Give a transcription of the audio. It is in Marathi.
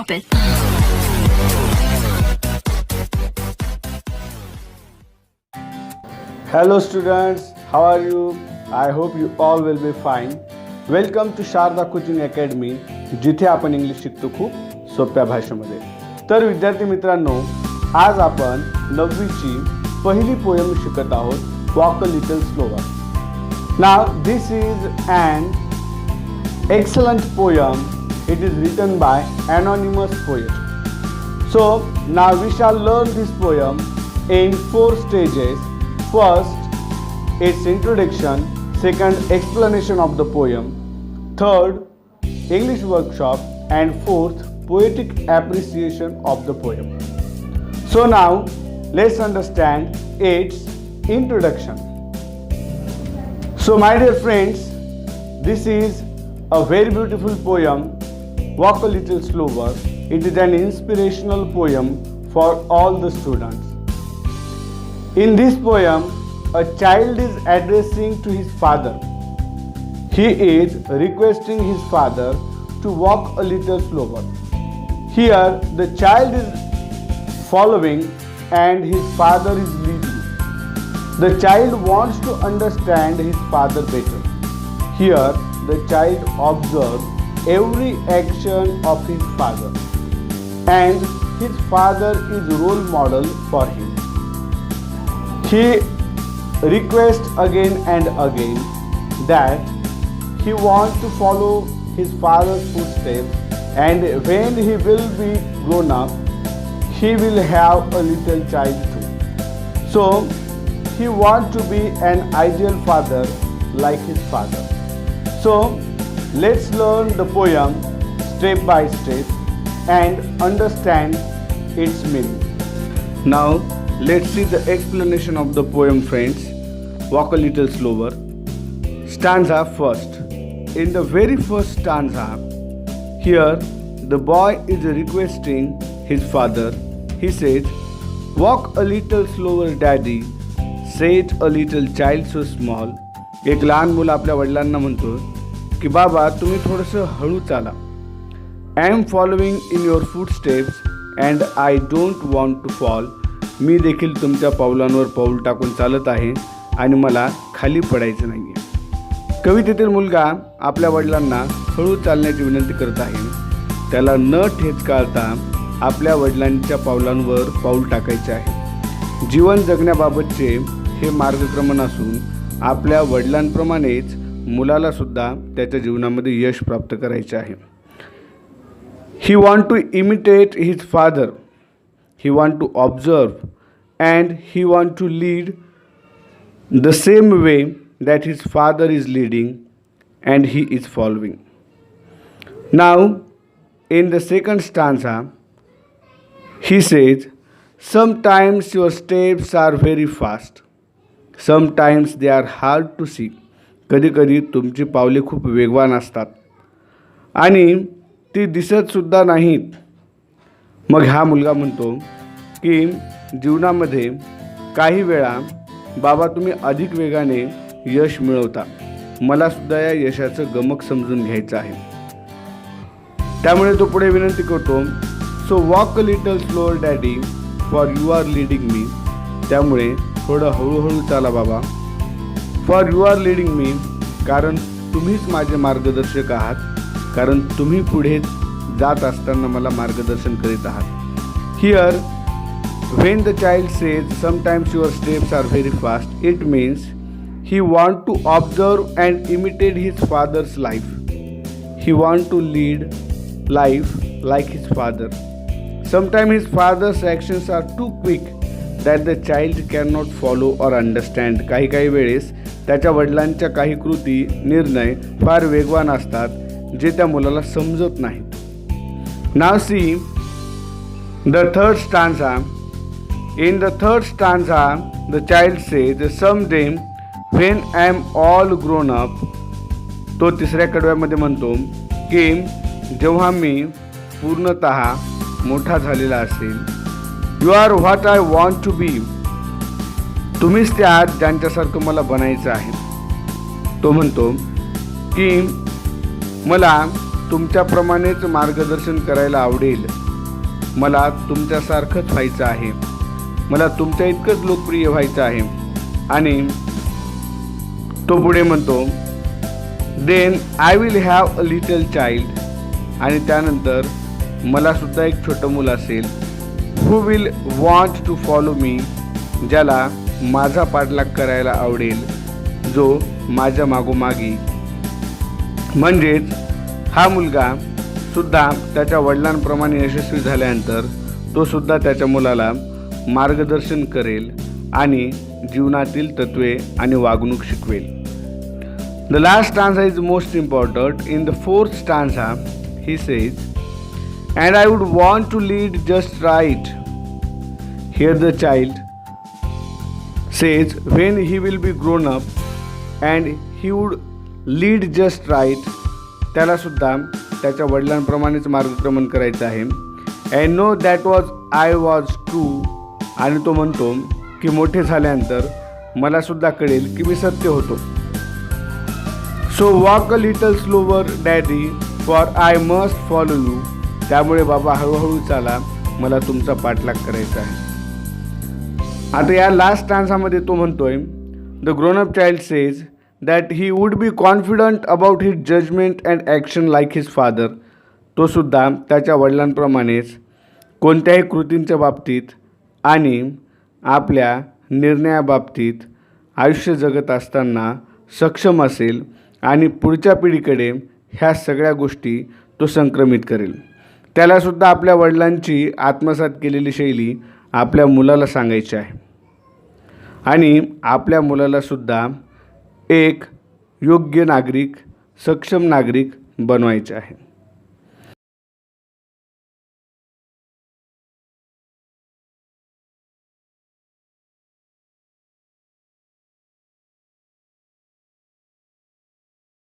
Stop it. Hello students, how are you? I hope you all will be fine. Welcome to Sharda coaching academy, जिथे आपण इंग्लिश शिकतो खूप सोप्या भाषेमध्ये. तर विद्यार्थी मित्रांनो, आज आपण 9वीची पहिली पोयम शिकत आहोत, walk a little slower. Now this is an excellent poem. It is written by anonymous poet. So now we shall learn this poem in 4 stages. First, its introduction. Second, explanation of the poem. Third, English workshop. And fourth, poetic appreciation of the poem. So now let's understand its introduction. So my dear friends, this is a very beautiful poem, Walk a Little Slower. It is an inspirational poem for all the students. In this poem, a child is addressing to his father. He is requesting his father to walk a little slower. Here, the child is following and his father is leading. The child wants to understand his father better. Here, the child observes every action of his father, and his father is role model for him. He requests again and again that he wants to follow his father's footsteps, and when he will be grown up, he will have a little child too. So he wants to be an ideal father like his father. So let's learn the poem step by step and understand its meaning. Now let's see the explanation of the poem, friends. Walk a little slower. Stanza first. In the very first stanza, here the boy is requesting his father. He says, "Walk a little slower, daddy," said a little child so small. एक लहान मुलं आपल्या वडिलांना म्हणतो की बाबा तुम्ही थोडंसं हळू चाला. I am following in your foot steps and I don't want to fall. मी देखील तुमच्या पावलांवर पाऊल टाकून चालत आहे आणि मला खाली पडायचं नाही आहे. कवितेतील मुलगा आपल्या वडिलांना हळू चालण्याची विनंती करत आहे. त्याला न ठेचकाळता आपल्या वडिलांच्या पावलांवर पाऊल टाकायचे आहे. जीवन जगण्याबाबतचे हे मार्गक्रमण असून आपल्या वडिलांप्रमाणेच मुलाला सुद्धा त्याच्या जीवनामध्ये यश प्राप्त करायचे आहे. He want to imitate his father. He want to observe and he want to lead the same way that his father is leading and he is following. Now in the second stanza he says, "Sometimes your steps are very fast. Sometimes they are hard to see." कधीकधी तुमची पावले खूप वेगवान असतात आणि ती दिसतसुद्धा नाहीत. मग हा मुलगा म्हणतो की जीवनामध्ये काही वेळा बाबा तुम्ही अधिक वेगाने यश मिळवता. मलासुद्धा या यशाचं गमक समजून घ्यायचं आहे. त्यामुळे तो पुढे विनंती करतो, "so walk a little slower daddy, for you are leading me." त्यामुळे थोडं हळूहळू चाला बाबा. For you are leading me, कारण तुम्हीच माझे मार्गदर्शक आहात, कारण तुम्ही पुढे जात असताना मला मार्गदर्शन करीत आहात. Here when the child says sometimes your steps are very fast, it means he want to observe and imitate his father's life. He want to lead life like his father. Sometimes his father's actions are too quick that the child cannot follow or understand. काही वेळेस त्याच्या वडिलांच्या काही कृती, निर्णय फार वेगवान असतात जे त्या मुलाला समजत नाहीत. Now see the third stanza. In the third stanza, the child says, "Someday when I am all grown up." तो तिसऱ्या कडव्यामध्ये म्हणतो की जेव्हा मी पूर्णतः मोठा झालेला असेल. "You are what I want to be." तुम्हीच ते आहात ज्यांच्यासारखं मला बनायचं आहे. तो म्हणतो की मला तुमच्याप्रमाणेच मार्गदर्शन करायला आवडेल. मला तुमच्यासारखंच व्हायचं आहे. मला तुमच्या इतकंच लोकप्रिय व्हायचं आहे. आणि तो पुढे म्हणतो, then I will have a little child. आणि त्यानंतर मला सुद्धा एक छोटं मूल असेल. Who will want to follow me. ज्याला माझा पाठलाग करायला आवडेल, जो माझ्या मागोमागी. म्हणजेच हा मुलगा सुद्धा त्याच्या वडिलांप्रमाणे यशस्वी झाल्यानंतर तो सुद्धा त्याच्या मुलाला मार्गदर्शन करेल आणि जीवनातील तत्त्वे आणि वागणूक शिकवेल. The last stanza is most important. In the fourth stanza, he says, and I would want to lead just right. Here the child says when he will be grown up and he would lead just right. त्याला सुद्धा त्याच्या वडिलांप्रमाणेच मार्गक्रमण करायचं आहे. And know that I was true. आणि तो म्हणतो की मोठे झाल्यानंतर मला सुद्धा कळेल की मी सत्य होतो. So walk a little slower daddy for I must follow you. त्यामुळे बाबा हळूहळू चाला, मला तुमचा पाठलाग करायचा आहे. आता या लास्ट स्टान्सामध्ये तो म्हणतोय, the grown up child says that he would be confident about his judgement and action like his father. तो सुद्धा त्याच्या वडिलांप्रमाणेच कोणत्याही कृतींच्या बाबतीत आणि आपल्या निर्णयाबाबतीत आयुष्य जगत असताना सक्षम असेल आणि पुढच्या पिढीकडे ह्या सगळ्या गोष्टी तो संक्रमित करेल. त्यालासुद्धा आपल्या वडिलांची आत्मसात केलेली शैली आपल्या मुलाला सांगायची आहे आणि आपल्या मुलालासुद्धा एक योग्य नागरिक, सक्षम नागरिक बनवायचे आहे.